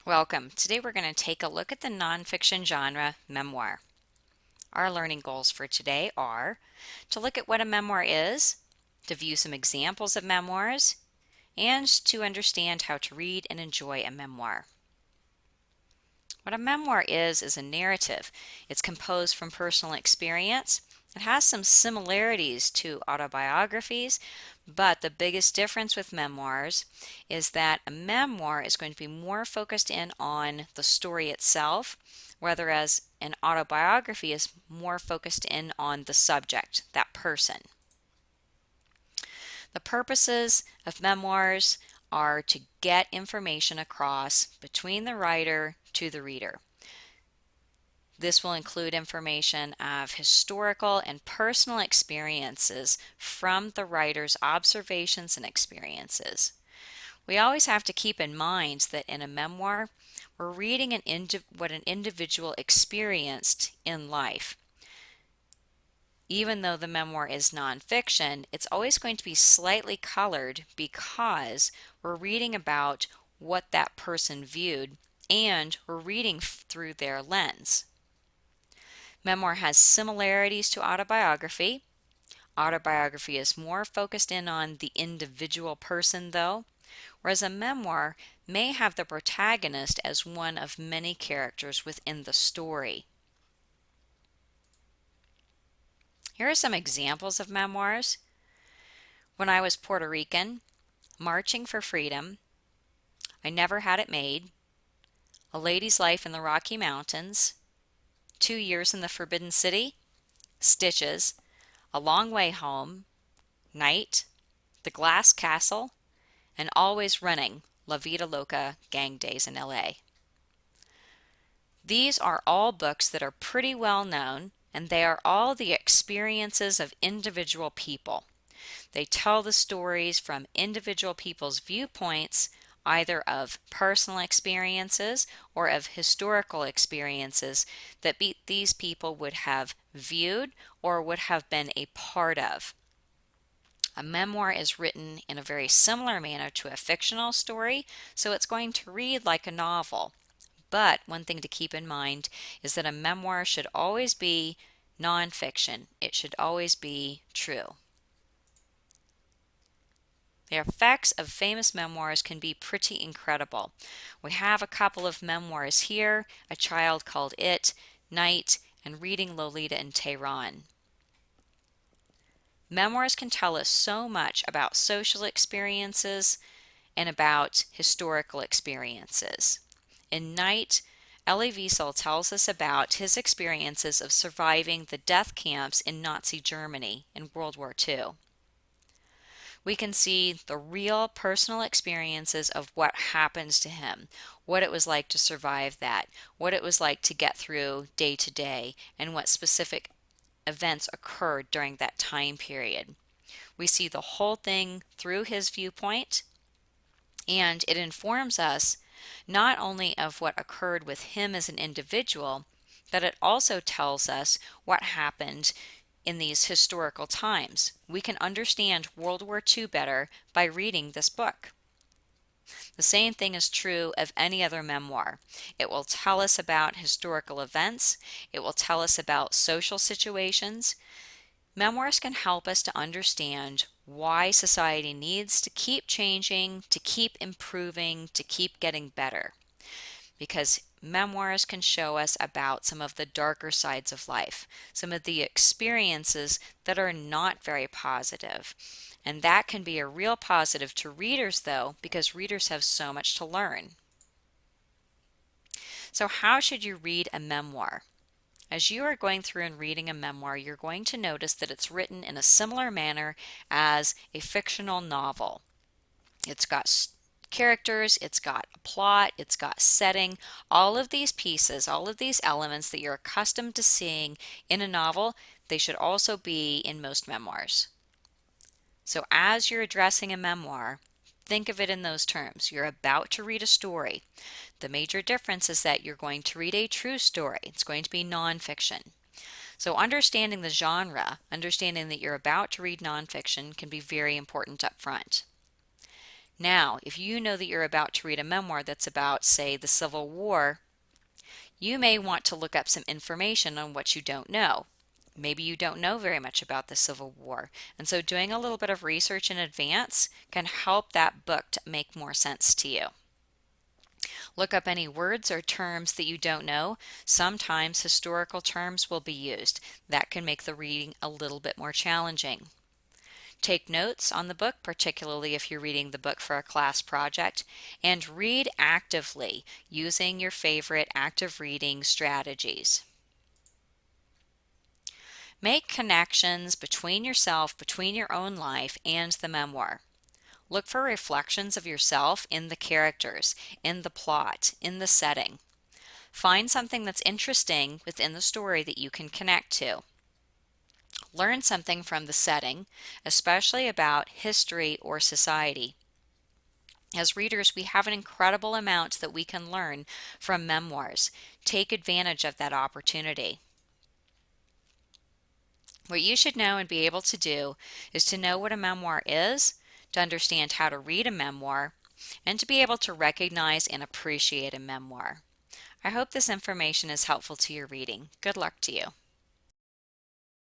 Welcome. Today we're going to take a look at the nonfiction genre memoir. Our learning goals for today are to look at what a memoir is, to view some examples of memoirs, and to understand how to read and enjoy a memoir. What a memoir is a narrative. It's composed from personal experience. It has some similarities to autobiographies, but the biggest difference with memoirs is that a memoir is going to be more focused in on the story itself, whereas an autobiography is more focused in on the subject, that person. The purposes of memoirs are to get information across between the writer to the reader. This will include information of historical and personal experiences from the writer's observations and experiences. We always have to keep in mind that in a memoir, we're reading what an individual experienced in life. Even though the memoir is nonfiction, it's always going to be slightly colored because we're reading about what that person viewed and we're reading through their lens. Memoir has similarities to autobiography. Autobiography is more focused in on the individual person, though, whereas a memoir may have the protagonist as one of many characters within the story. Here are some examples of memoirs. When I was Puerto Rican, Marching for Freedom, I Never Had It Made, A Lady's Life in the Rocky Mountains, 2 Years in the Forbidden City, Stitches, A Long Way Home, Night, The Glass Castle, and Always Running, La Vida Loca Gang Days in LA. These are all books that are pretty well known, and they are all the experiences of individual people. They tell the stories from individual people's viewpoints, either of personal experiences or of historical experiences that these people would have viewed or would have been a part of. A memoir is written in a very similar manner to a fictional story, so it's going to read like a novel. But one thing to keep in mind is that a memoir should always be nonfiction. It should always be true. The effects of famous memoirs can be pretty incredible. We have a couple of memoirs here, A Child Called It, Night, and Reading Lolita in Tehran. Memoirs can tell us so much about social experiences and about historical experiences. In Night, Elie Wiesel tells us about his experiences of surviving the death camps in Nazi Germany in World War II. We can see the real personal experiences of what happens to him, what it was like to survive that, what it was like to get through day to day, and what specific events occurred during that time period. We see the whole thing through his viewpoint, and it informs us not only of what occurred with him as an individual, but it also tells us what happened in these historical times. We can understand World War II better by reading this book. The same thing is true of any other memoir. It will tell us about historical events. It will tell us about social situations. Memoirs can help us to understand why society needs to keep changing, to keep improving, to keep getting better. Because memoirs can show us about some of the darker sides of life, some of the experiences that are not very positive. And that can be a real positive to readers, though, because readers have so much to learn. So how should you read a memoir? As you are going through and reading a memoir, you're going to notice that it's written in a similar manner as a fictional novel. It's got characters, it's got a plot, it's got setting, all of these pieces, all of these elements that you're accustomed to seeing in a novel, they should also be in most memoirs. So as you're addressing a memoir, think of it in those terms. You're about to read a story. The major difference is that you're going to read a true story. It's going to be nonfiction. So understanding the genre, understanding that you're about to read nonfiction can be very important up front. Now, if you know that you're about to read a memoir that's about, say, the Civil War, you may want to look up some information on what you don't know. Maybe you don't know very much about the Civil War, and so doing a little bit of research in advance can help that book to make more sense to you. Look up any words or terms that you don't know. Sometimes historical terms will be used. That can make the reading a little bit more challenging. Take notes on the book, particularly if you're reading the book for a class project, and read actively using your favorite active reading strategies. Make connections between yourself, between your own life, and the memoir. Look for reflections of yourself in the characters, in the plot, in the setting. Find something that's interesting within the story that you can connect to. Learn something from the setting, especially about history or society. As readers, we have an incredible amount that we can learn from memoirs. Take advantage of that opportunity. What you should know and be able to do is to know what a memoir is, to understand how to read a memoir, and to be able to recognize and appreciate a memoir. I hope this information is helpful to your reading. Good luck to you.